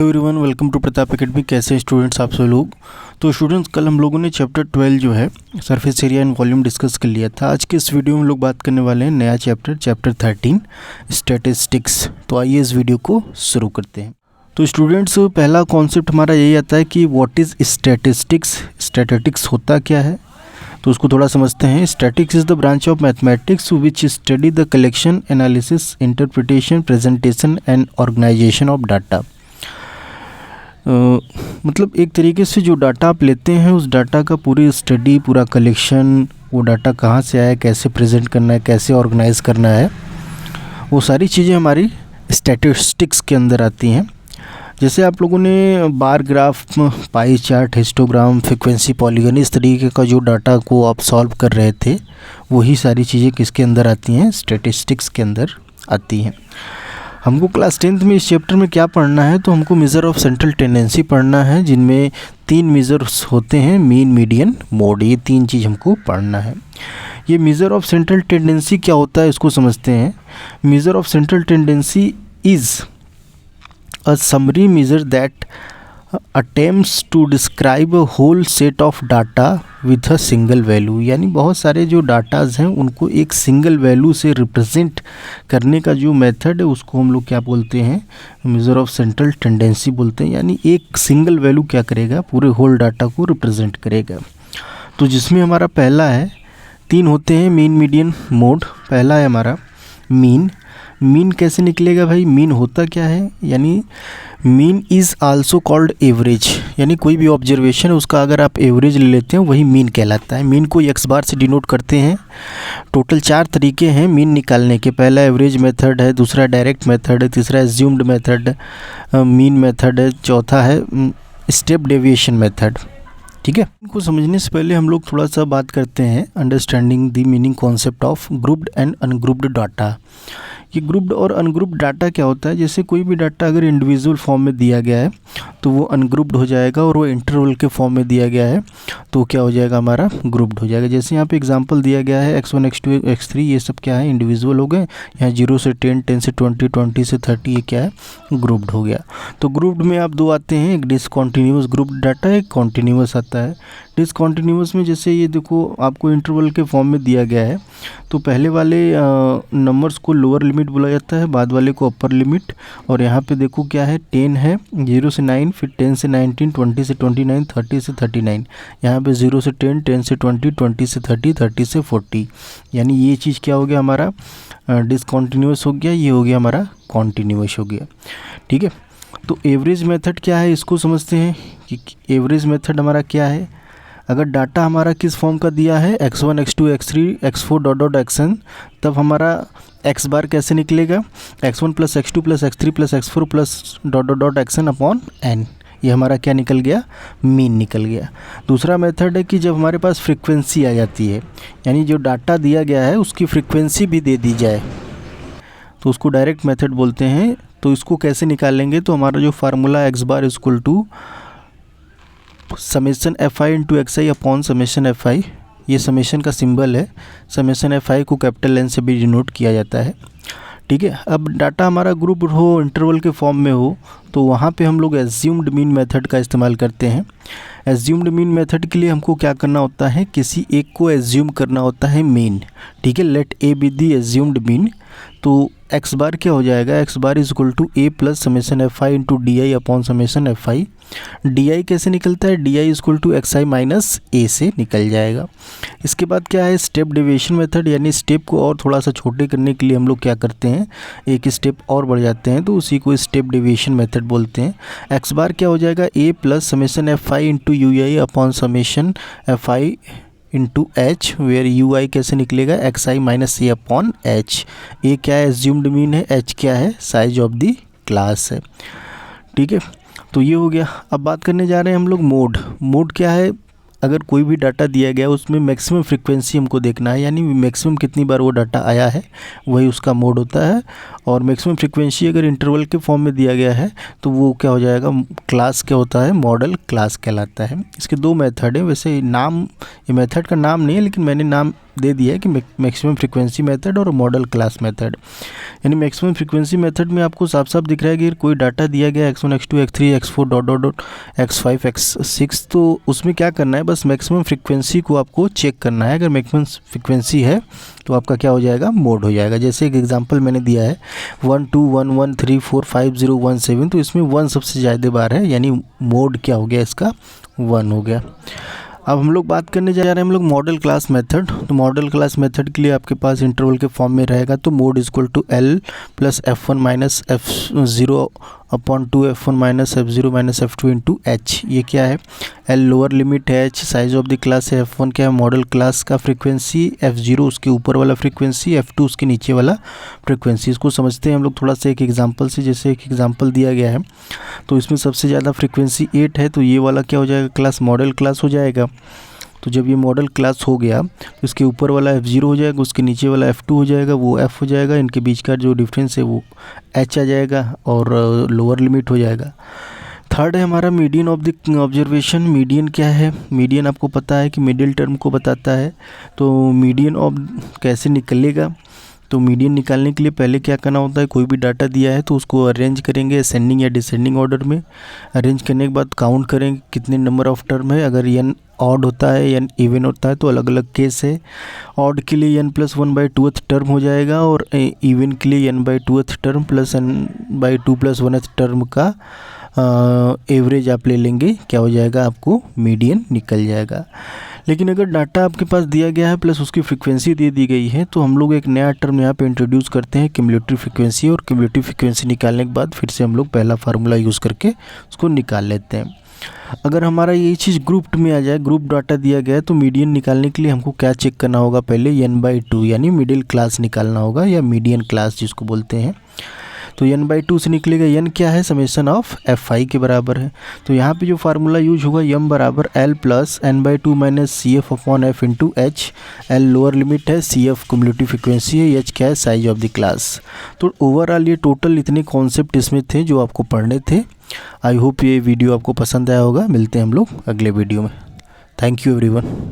Everyone, welcome to Pratap academy. कैसे students आप सब लोग। तो स्टूडेंट्स, कल हम लोगों ने चैप्टर 12 जो है surface area and volume discuss कर लिया था। आज के इस वीडियो में हम लोग बात करने वाले हैं नया चैप्टर 13 स्टैटिस्टिक्स। तो आइए इस वीडियो को शुरू करते हैं। तो स्टूडेंट्स, पहला कॉन्सेप्ट हमारा यही आता है कि व्हाट इज़ स्टैटिस्टिक्स। स्टैटिस्टिक्स होता क्या है, तो उसको थोड़ा समझते हैं। Statics is the branch of mathematics which study the collection, analysis, interpretation, presentation and organisation of data. मतलब एक तरीके से जो डाटा आप लेते हैं उस डाटा का पूरी स्टडी, पूरा कलेक्शन, वो डाटा कहाँ से आया, कैसे प्रेजेंट करना है, कैसे ऑर्गेनाइज करना है, वो सारी चीज़ें हमारी स्टैटिस्टिक्स के अंदर आती हैं। जैसे आप लोगों ने bar graph, pie chart, histogram, frequency, polygon, इस तरीके का जो डाटा को आप सॉल्व कर रहे थे, वही सारी चीज़ें किसके अंदर आती हैं, स्टैटिस्टिक्स के अंदर आती हैं। हमको क्लास 10th में इस चैप्टर में क्या पढ़ना है, तो हमको मेज़र ऑफ सेंट्रल टेंडेंसी पढ़ना है, जिनमें 3 मेज़र्स होते हैं, मीन, मीडियन, मोड। ये 3 चीज़ हमको पढ़ना है। ये मेज़र ऑफ सेंट्रल टेंडेंसी क्या होता है, इसको समझते हैं। Measure of central tendency is a summary measure that attempts to describe a whole set of data with a single value। यानी बहुत सारे जो डाटाज हैं उनको एक सिंगल वैल्यू से रिप्रेजेंट करने का जो मेथड है उसको हम लोग क्या बोलते हैं, मेजर ऑफ सेंट्रल टेंडेंसी बोलते हैं। यानी एक सिंगल वैल्यू क्या करेगा, पूरे होल डाटा को रिप्रेजेंट करेगा। तो जिसमें हमारा पहला है, 3 होते हैं, मीन, मीडियन, मोड। पहला है हमारा मीन। मीन कैसे निकलेगा भाई, मीन होता क्या है, यानी mean is also called average. यानी कोई भी ऑब्जर्वेशन है उसका अगर आप एवरेज ले लेते हैं वही मीन कहलाता है। मीन को एक्स बार से डिनोट करते हैं। टोटल 4 तरीके हैं मीन निकालने के। पहला एवरेज मेथड है, दूसरा डायरेक्ट मेथड है, तीसरा एज्यूम्ड मेथड, मीन मेथड है, चौथा है स्टेप डेविएशन मेथड। ठीक है। इनको समझने से पहले हम लोग थोड़ा सा बात करते हैं understanding the meaning concept of grouped and ungrouped data. ये ग्रुप्ड और अनग्रुप्ड डाटा क्या होता है, जैसे कोई भी डाटा अगर इंडिविजुअल फॉर्म में दिया गया है तो वो अनग्रुप्ड हो जाएगा, और वो इंटरवल के फॉर्म में दिया गया है तो क्या हो जाएगा, हमारा ग्रुप्ड हो जाएगा। जैसे यहाँ पे एग्जांपल दिया गया है x1, x2, x3, ये सब क्या है, इंडिविजुअल हो गए। यहाँ 0 से 10, 10 से 20, 20 से 30, ये क्या है, ग्रुप्ड हो गया। तो ग्रुप्ड में आप 2 आते हैं, एक डिसकॉन्टीन्यूअस ग्रुप्ड डाटा, एक कॉन्टीन्यूअस आता है। डिसकॉन्टीन्यूअस में जैसे ये देखो आपको इंटरवल के फॉर्म में दिया गया है, तो पहले वाले नंबर्स को लोअर लिमिट बोला जाता है, बाद वाले को अपर लिमिट। और यहाँ पे देखो क्या है, 10 है, 0 से 9, फिर 10 से 19, 20 से 29, 30 से 39। यहाँ पे 0 से 10, 10 से 20, 20 से 30, 30 से 40। यानी ये चीज़ क्या हो गया, हमारा डिसकॉन्टीन्यूअस हो गया, ये हो गया हमारा कॉन्टीन्यूअस हो गया। ठीक है। तो एवरेज मेथड क्या है, इसको समझते हैं कि एवरेज मेथड हमारा क्या है। अगर डाटा हमारा किस फॉर्म का दिया है, x1, x2, x3, x4 dot dot xn, तब हमारा x बार कैसे निकलेगा, x1 plus x2 plus x3 plus x4 plus dot dot dot xn upon n। ये हमारा क्या निकल गया, मीन निकल गया। दूसरा मेथड है कि जब हमारे पास फ्रीक्वेंसी आ जाती है, यानी जो डाटा दिया गया है उसकी फ्रीक्वेंसी भी दे दी जाए, तो उसको डायरेक्ट मेथड बोलते हैं। तो इसको कैसे निकालेंगे, तो हमारा जो formula x bar equal to summation F I into X I upon summation F I, ये समेशन का सिंबल है। समेशन एफ आई को कैपिटल एन से भी डिनोट किया जाता है। ठीक है। अब डाटा हमारा ग्रुप हो, इंटरवल के फॉर्म में हो, तो वहाँ पे हम लोग एज्यूम्ड मीन मेथड का इस्तेमाल करते हैं। एज्यूम्ड मीन मेथड के लिए हमको क्या करना होता है, किसी एक को एज्यूम करना होता है मीन। ठीक है। Let A be the assumed mean. तो एक्स बार क्या हो जाएगा, X bar is equal to A plus summation F I into D I upon summation F I. D I कैसे निकलता है, D I is equal to X I minus A से निकल जाएगा। इसके बाद क्या है, स्टेप डेविएशन मेथड, यानी स्टेप को और थोड़ा सा छोटे करने के लिए हम लोग क्या करते हैं, एक स्टेप और बढ़ जाते हैं, तो उसी को स्टेप डेविएशन मेथड बोलते हैं। एक्स बार क्या हो जाएगा, A plus summation F I into U I upon summation F I into H, where U I कैसे निकलेगा, X I minus A upon H. A क्या है, एज्यूम्ड मीन है, एच क्या है, साइज ऑफ द क्लास है। ठीक है। तो ये हो गया। अब बात करने जा रहे हैं हम लोग मोड। मोड क्या है, अगर कोई भी डाटा दिया गया उसमें मैक्सिमम फ्रीक्वेंसी हमको देखना है, यानी मैक्सिमम कितनी बार वो डाटा आया है वही उसका मोड होता है। और मैक्सिमम फ्रीक्वेंसी अगर इंटरवल के फॉर्म में दिया गया है तो वो क्या हो जाएगा, क्लास क्या होता है, मॉडल क्लास कहलाता है। इसके 2 मेथड है, वैसे नाम, ये मेथड का नाम नहीं है लेकिन मैंने नाम दे दिया है कि मैक्सिमम फ्रीक्वेंसी मेथड और मॉडल क्लास मेथड। यानी मैक्सिमम फ्रीक्वेंसी मेथड में आपको साफ साफ दिख रहा है कि कोई डाटा दिया गया x1 x2 x3 x4 dot dot dot x5 x6, तो उसमें क्या करना है, बस मैक्सिमम फ्रीक्वेंसी को आपको चेक करना है। अगर मैक्सिमम फ्रीक्वेंसी है तो आपका क्या हो जाएगा, मोड हो जाएगा। जैसे एक एग्जांपल मैंने दिया है 1 2 1 1 3 4 5 0 1 7, तो इसमें 1 सबसे ज़्यादा बार है, यानी मोड क्या हो गया इसका, 1 हो गया। अब हम लोग बात करने जा रहे हैं हम लोग मॉडल क्लास मेथड। तो मॉडल क्लास मेथड के लिए आपके पास इंटरवल के फॉर्म में रहेगा, तो mode equal to L plus F1 minus F0 upon 2 F1 minus F0 minus F2 into H. ये क्या है, एल लोअर लिमिट है, H size of the class है, F1 क्या है मॉडल क्लास का फ्रीक्वेंसी, F0 उसके ऊपर वाला फ्रीक्वेंसी, F2 उसके नीचे वाला फ्रीक्वेंसी। इसको समझते हैं हम लोग थोड़ा सा एक एग्जांपल से। जैसे एक एग्जांपल दिया गया है, तो इसमें सबसे ज़्यादा फ्रीक्वेंसी 8 है, तो ये वाला क्या हो जाएगा, क्लास मॉडल क्लास हो जाएगा। तो जब ये मॉडल क्लास हो गया तो इसके ऊपर वाला F0 हो जाएगा, उसके नीचे वाला F2 हो जाएगा, वो F हो जाएगा, इनके बीच का जो डिफरेंस है वो H आ जाएगा और लोअर लिमिट हो जाएगा। थर्ड है हमारा median of the observation. Median क्या है, मीडियन आपको पता है कि मिडिल टर्म को बताता है। तो मीडियन ऑफ कैसे निकलेगा, तो मीडियन निकालने के लिए पहले क्या करना होता है, कोई भी डाटा दिया है तो उसको अरेंज करेंगे असेंडिंग या डिसेंडिंग ऑर्डर में। अरेंज करने के बाद काउंट करेंगे कितने नंबर ऑफ टर्म है। अगर n ऑड होता है n इवन होता है तो अलग अलग केस है। ऑड के लिए n+1/2th टर्म हो जाएगा और इवन के लिए n/2th term plus n/2+1th term का एवरेज आप ले लेंगे, क्या हो जाएगा, आपको मीडियन निकल जाएगा। लेकिन अगर डाटा आपके पास दिया गया है प्लस उसकी फ्रीक्वेंसी दे दी गई है, तो हम लोग एक नया टर्म यहाँ पे इंट्रोड्यूस करते हैं क्यूमुलेटिव फ्रीक्वेंसी, और क्यूमुलेटिव फ्रीक्वेंसी निकालने के बाद फिर से हम लोग पहला फार्मूला यूज़ करके उसको निकाल लेते हैं। अगर हमारा ये चीज़ ग्रुप्ड में आ जाए, ग्रुप डाटा दिया गया है, तो मीडियन निकालने के लिए हमको क्या चेक करना होगा, पहले n/2 यानी मिडिल क्लास निकालना होगा या मीडियन क्लास जिसको बोलते हैं। तो n/2 से निकलेगा, n क्या है, समेशन ऑफ fi के बराबर है। तो यहाँ पे जो फार्मूला यूज होगा m बराबर l plus n/2 minus CF upon f into H. l lower limit है, CF क्यूमुलेटिव फ्रीक्वेंसी है, h क्या है, साइज ऑफ द क्लास। तो ओवरऑल ये टोटल इतने कॉन्सेप्ट इसमें थे जो आपको पढ़ने थे। आई होप ये वीडियो आपको पसंद आया होगा। मिलते हैं हम लोग अगले वीडियो में। Thank you everyone.